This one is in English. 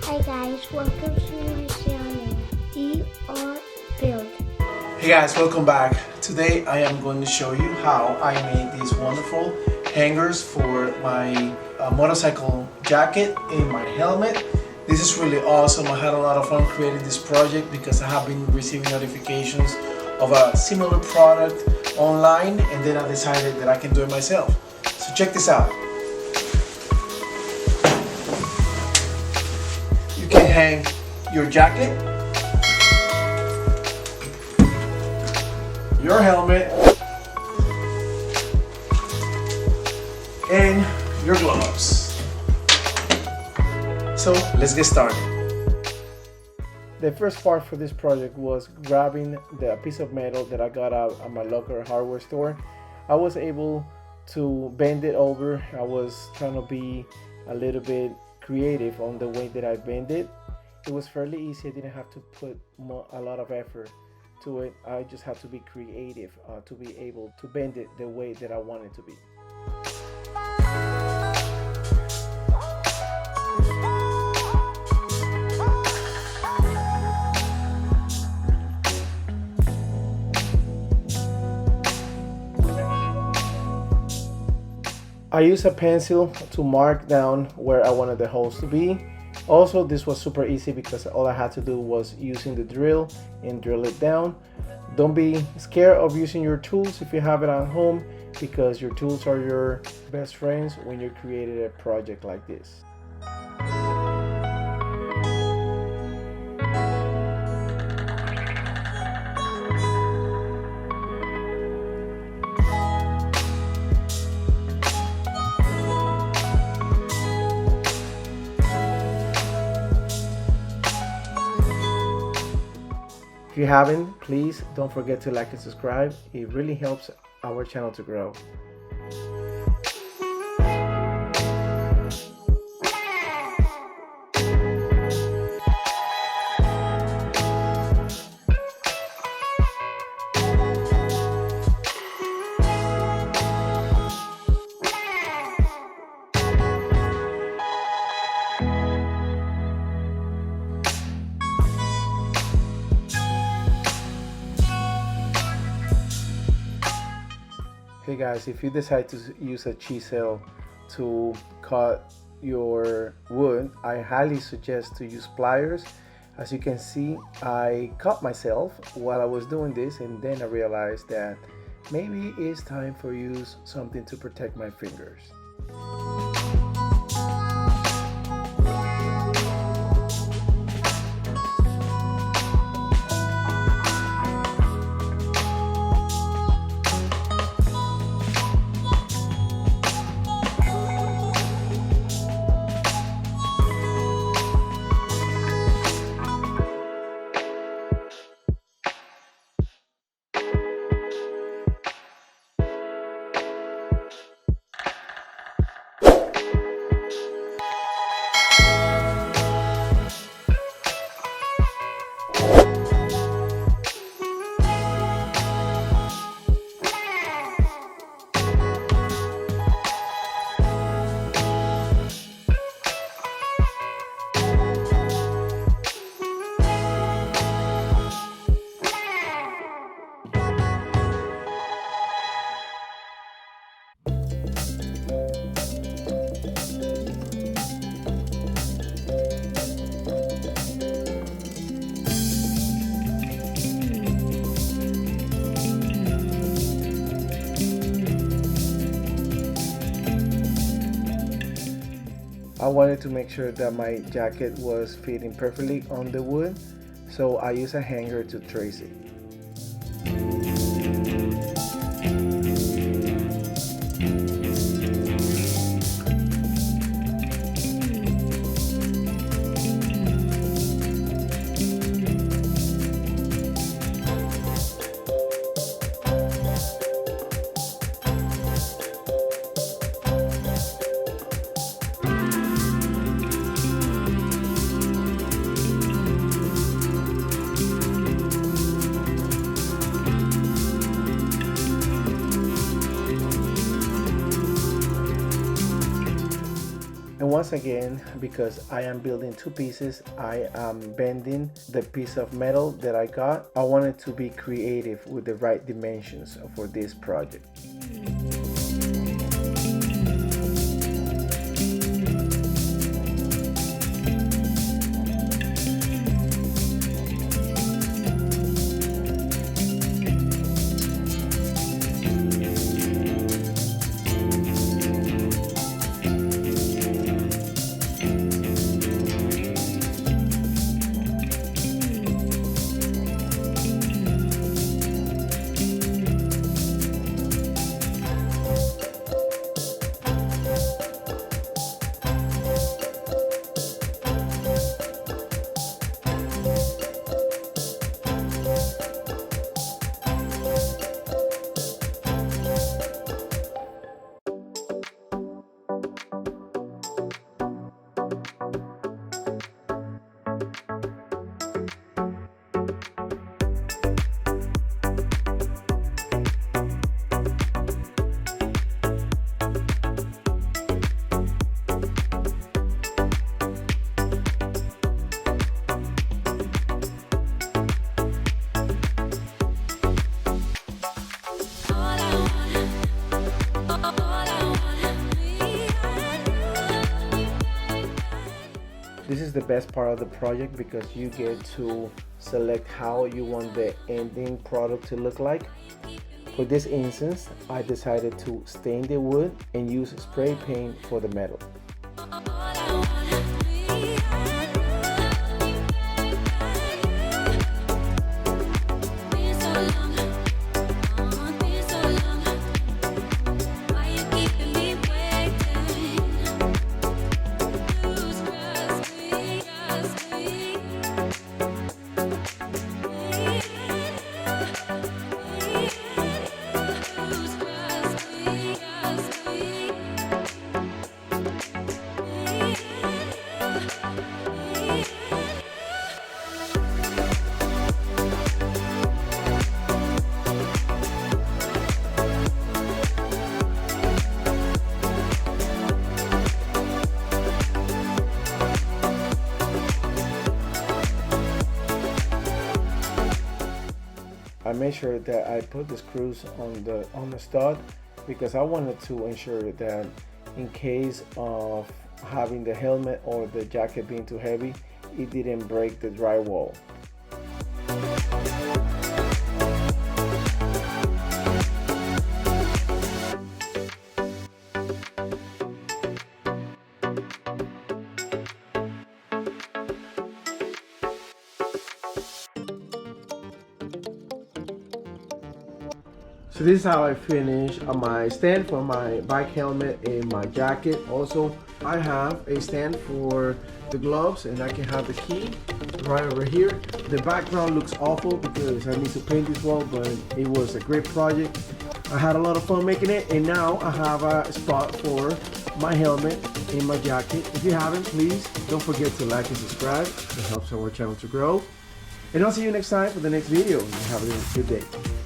Hi guys, welcome to my channel, DR Build. Hey guys, welcome back. Today I am going to show you how I made these wonderful hangers for my motorcycle jacket and my helmet. This is really awesome. I had a lot of fun creating this project because I have been receiving notifications of a similar product online, and then I decided that I can do it myself. So check this out. You can hang your jacket, your helmet, and your gloves. So let's get started. The first part for this project was grabbing the piece of metal that I got out at my local hardware store. I was able to bend it over. I was trying to be a little bit creative on the way that I bend it. It was fairly easy. I didn't have to put a lot of effort to it. I just had to be creative to be able to bend it the way that I want it to be. I used a pencil to mark down where I wanted the holes to be. Also, this was super easy because all I had to do was using the drill and drill it down. Don't be scared of using your tools if you have it at home, because your tools are your best friends when you're creating a project like this. If you haven't, please don't forget to like and subscribe. It really helps our channel to grow. Hey guys, if you decide to use a chisel to cut your wood, I highly suggest to use pliers. As you can see, I cut myself while I was doing this, and then I realized that maybe it's time for use something to protect my fingers. I wanted to make sure that my jacket was fitting perfectly on the wood, so I used a hanger to trace it. once again, because I am building two pieces, I am bending the piece of metal that I got. I wanted to be creative with the right dimensions for this project. This is the best part of the project because you get to select how you want the ending product to look like. For this instance, I decided to stain the wood and use spray paint for the metal. I made sure that I put the screws on the stud because I wanted to ensure that in case of having the helmet or the jacket being too heavy, it didn't break the drywall. So this is how I finish my stand for my bike helmet and my jacket. Also, I have a stand for the gloves and I can have the key right over here. The background looks awful because I need to paint this wall, but it was a great project. I had a lot of fun making it, and now I have a spot for my helmet and my jacket. If you haven't, please don't forget to like and subscribe. It helps our channel to grow. And I'll see you next time for the next video. Have a good day.